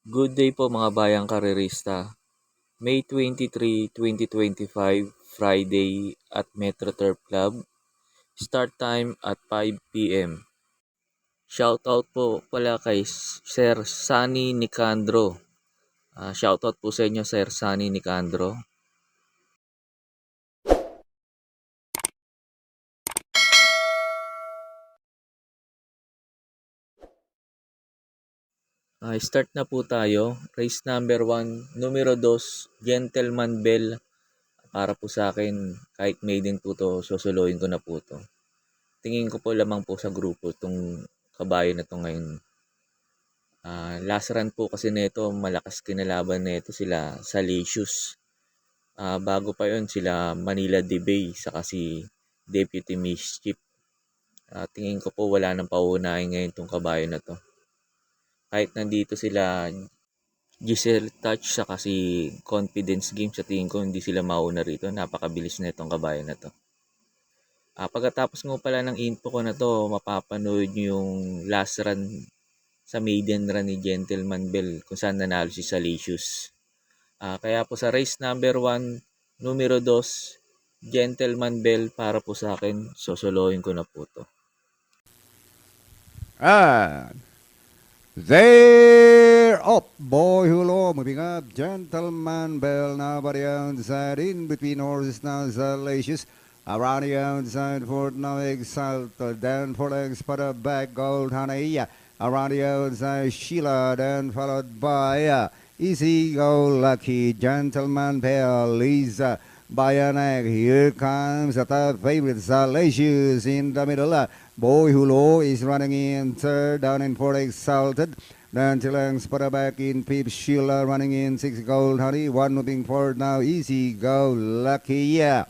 Good day po mga bayang karerista. May 23, 2025, Friday at Metro Turf Club. Start time at 5 p.m. Shoutout po pala kay Sir Sunny Nicandro. Shoutout po sa inyo Sir Sunny Nicandro. Start na po tayo. Race number 1, numero 2, Gentleman Bell. Para po sa akin, kahit maiden po to, susuluin ko na po to. Tingin ko po lamang po sa grupo itong kabayo na to ngayon. Last run po kasi nito, malakas kinalaban nito sila Salesius. Bago pa yon sila Manila Debay saka si Deputy Mischief. Tingin ko po wala nang pauunahin ngayon itong kabayo na to. Kahit nandito sila Giselle Touch saka si Confidence Game, sa tingin ko hindi sila mauna rito. Napakabilis na itong kabayo na to. Pagkatapos nga pala ng info ko na to, mapapanood nyo yung last run sa maiden run ni Gentleman Bell kung saan nanalo si Salesius. Kaya po sa race number 1, numero 2, Gentleman Bell para po sa akin, sosolohin ko na po to. And they're up. Boy Hulo moving up. Gentleman Bell now by the outside. In between horses now Salacious. Around the outside for now Exalted. Then for legs for the back Gold Honey. Around the outside Sheila. Then followed by Easy Go Lucky. Gentleman Bell is by an egg. Here comes the third favorite Salacious in the middle. Boy Hulo is running in third, down in fourth Exalted. Then Tilangs put back in Peep Sheila running in 6 Gold Honey. One moving forward now, Easy Go Lucky, yeah.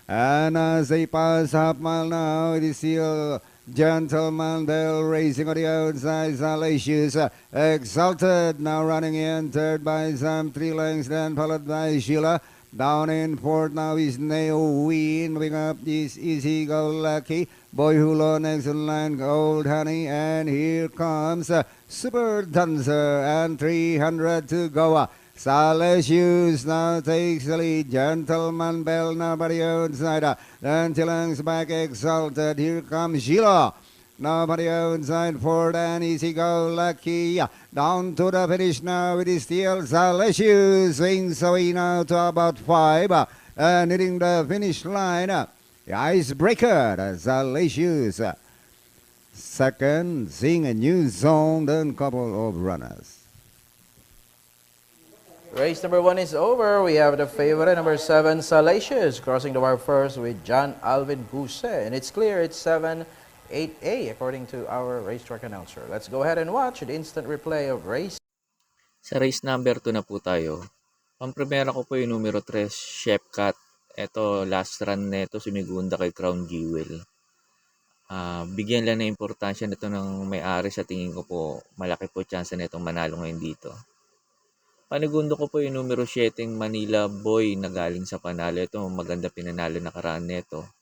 And as they pass half mile now, it is still Gentleman Bell racing on the outside. Salacious Exalted now running in third by some 3 lengths, then followed by Sheila. Down in fourth now is Neo Win. Moving up is Easy Go Lucky. Boy Hulo next in line, Gold Honey. And here comes Super Dancer and 300 to go. Salesius now takes the lead. Gentleman Bell now by the outside. Then Tilang's back Exalted. Here comes Sheila. Now by the outside Ford and Easy Go Lucky. Down to the finish now it is still Salesius. Swings away now to about 5. And hitting the finish line. The icebreaker, Salesius. Second, seeing a new zone, then couple of runners. Race number 1 is over. We have the favorite, number 7, Salacious, crossing the wire first with John Alvin Buse. And it's clear, it's 7-8A, according to our racetrack announcer. Let's go ahead and watch the instant replay of race. Sa race number 2 na po tayo. Pampremera ko po yung numero 3, Chef Cat. Ito, last run nito, sumigunda kay Crown Jewel. Bigyan lang ng importansya nito ng may-ari, sa tingin ko po malaki po chance nitong manalo ngayon dito. Panigundo ko po yung numero 7 Manila Boy na galing sa panalo. Ito maganda pinanalo nakaraan nito.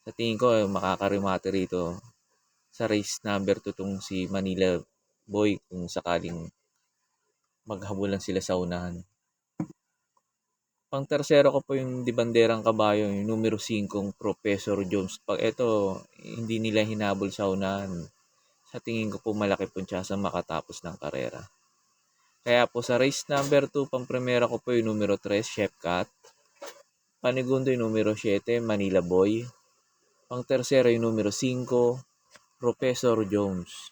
Sa tingin ko makakarimate rito sa race number 2 tong si Manila Boy kung sakaling maghabulan sila sa unahan. Pang tersero ko po yung di banderang kabayo, yung numero 5 Professor Jones. Pag ito hindi nila hinabol sa unahan, sa tingin ko po malaki po tsansa makatapos ng karera. Kaya po sa race number 2, pang-primera ko po yung numero 3, Chef Cat. Panigundo yung numero 7, Manila Boy. Pang-tercero yung numero 5, Professor Jones.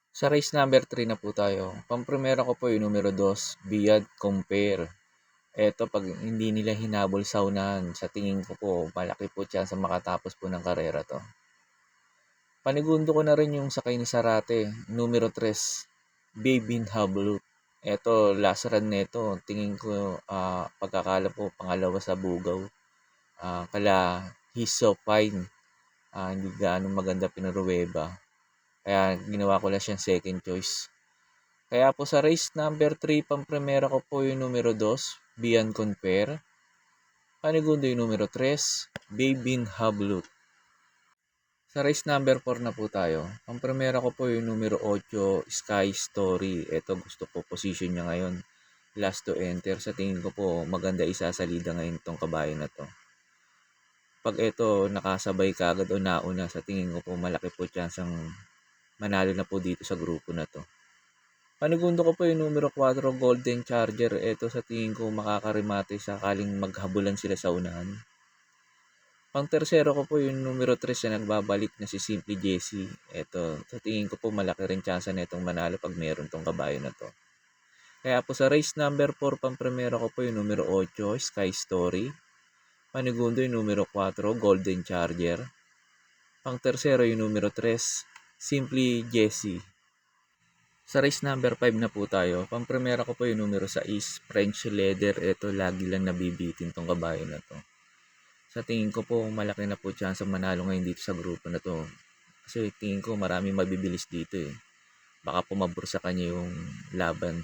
Sa race number 3 na po tayo. Pang-primera ko po yung numero 2, Beyond Compare. Eto, pag hindi nila hinabol sa unahan, sa tingin ko po, malaki po chance makatapos po ng karera to. Panigundo ko na rin yung sakay ni Sarate, numero 3, Baby Hablut. Eto, last run nito, tingin ko pagkakala po pangalawa sa Bugaw. Kala He's So Fine. Hindi gaano maganda pinaruweba. Kaya ginawa ko lang siyang second choice. Kaya po sa race number 3, pang-primera ko po yung numero 2, Beyond Compare. Panigundo yung numero 3, Baby Hablut. Sa race number 4 na po tayo. Ang primera ko po yung numero 8, Sky Story. Ito gusto ko position niya ngayon. Last to enter. Sa tingin ko po maganda isasalida ngayon itong kabayo na to. Pag ito nakasabay kagad o nauna, sa tingin ko po malaki po chance ang manalo na po dito sa grupo na to. Panigundo ko po yung numero 4, Golden Charger. Ito sa tingin ko makakarimate sakaling maghabulan sila sa unahan. Pang tersero ko po yung numero 3 na nagbabalik na si Simply Jessie. Ito, sa tingin ko po malaki rin chance na itong manalo pag meron tong kabayo na to. Kaya po sa race number 4, pang primero ko po yung numero 8, Sky Story. Panigundo yung numero 4, Golden Charger. Pang tersero yung numero 3, Simply Jessie. Sa race number 5 na po tayo. Pang primera ko po yung numero 6, French Leather. Ito, lagi lang nabibitin tong kabayo na to. Sa tingin ko po, malaki na po chance manalo ngayon dito sa grupo na to. Kasi tingin ko marami mabibilis dito eh. Baka pumabor sa kanya yung laban.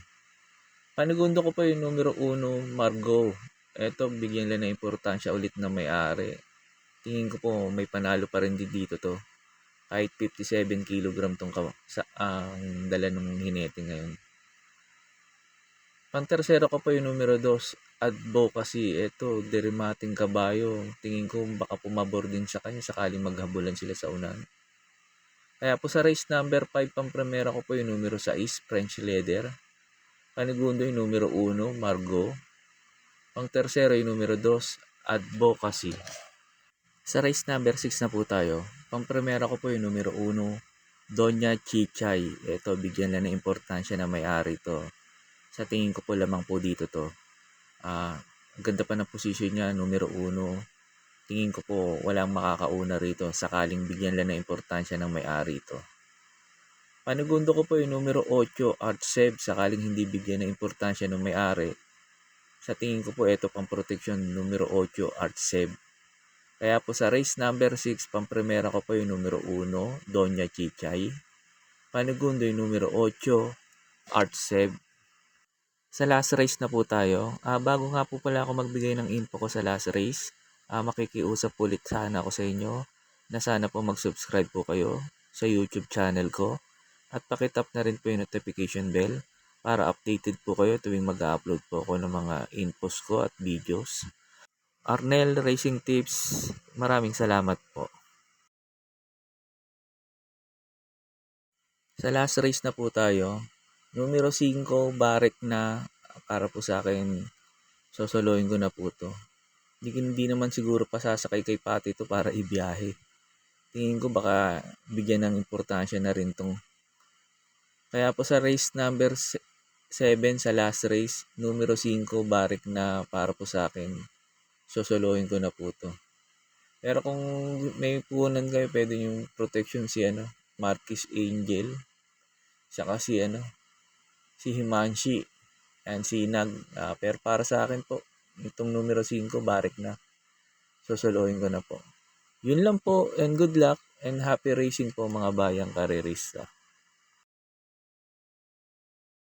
Panigundo ko po yung numero 1, Margot. Ito, bigyan lang ng importansya ulit na may-ari. Tingin ko po may panalo pa rin dito to. Kahit 57 kg tong ang dala ng hinete ngayon. Pantersero ko po yung numero 2, Advocacy. Ito, derimating kabayo. Tingin ko baka pumabor din sa kanya sakaling maghabulan sila sa unahan. Kaya po sa race number 5, pang primera ko po yung numero 6, French Leather. Panigundo yung numero 1, Margot. Pang tersero yung numero 2, Advocacy. Sa race number 6 na po tayo. Pang primera ko po yung numero 1, Doña Chichay. Ito, bigyan lang ng importansya na may-ari to. Sa tingin ko po lamang po dito to. Ganda pa ng position niya, numero 1. Tingin ko po walang makakauna rito sakaling bigyan lang ng importansya ng may-ari ito. Panigundo ko po yung numero 8, Artseb, sakaling hindi bigyan ng importansya ng may-ari. Sa tingin ko po ito pang protection, numero 8, Artseb. Kaya po sa race number 6, pang primera ko po yung numero 1, Doña Chichay. Panigundo yung numero 8, Artseb. Sa last race na po tayo. Bago nga po pala ako magbigay ng info ko sa last race, makikiusap ulit sana ako sa inyo na sana po mag-subscribe po kayo sa YouTube channel ko at pakitap na rin po yung notification bell para updated po kayo tuwing mag-upload po ako ng mga infos ko at videos. Arnel Racing Tips, maraming salamat po. Sa last race na po tayo, numero 5, Barek na, para po sa akin, sosolohin ko na po to. Hindi naman siguro pasasakay kay Pati to para ibiyahe. Tingin ko baka bigyan ng importansya na rin tong. Kaya po sa race number 7 sa last race, numero 5, Barek na, para po sa akin, sosolohin ko na po to. Pero kung may puhunan kayo, pwede yung protection si Marquis Angel. Saka si Himanshi and si Nag. Pero para sa akin po, itong numero 5, Barek na, sosolohin ko na po. Yun lang po, and good luck and happy racing po mga bayang karerista.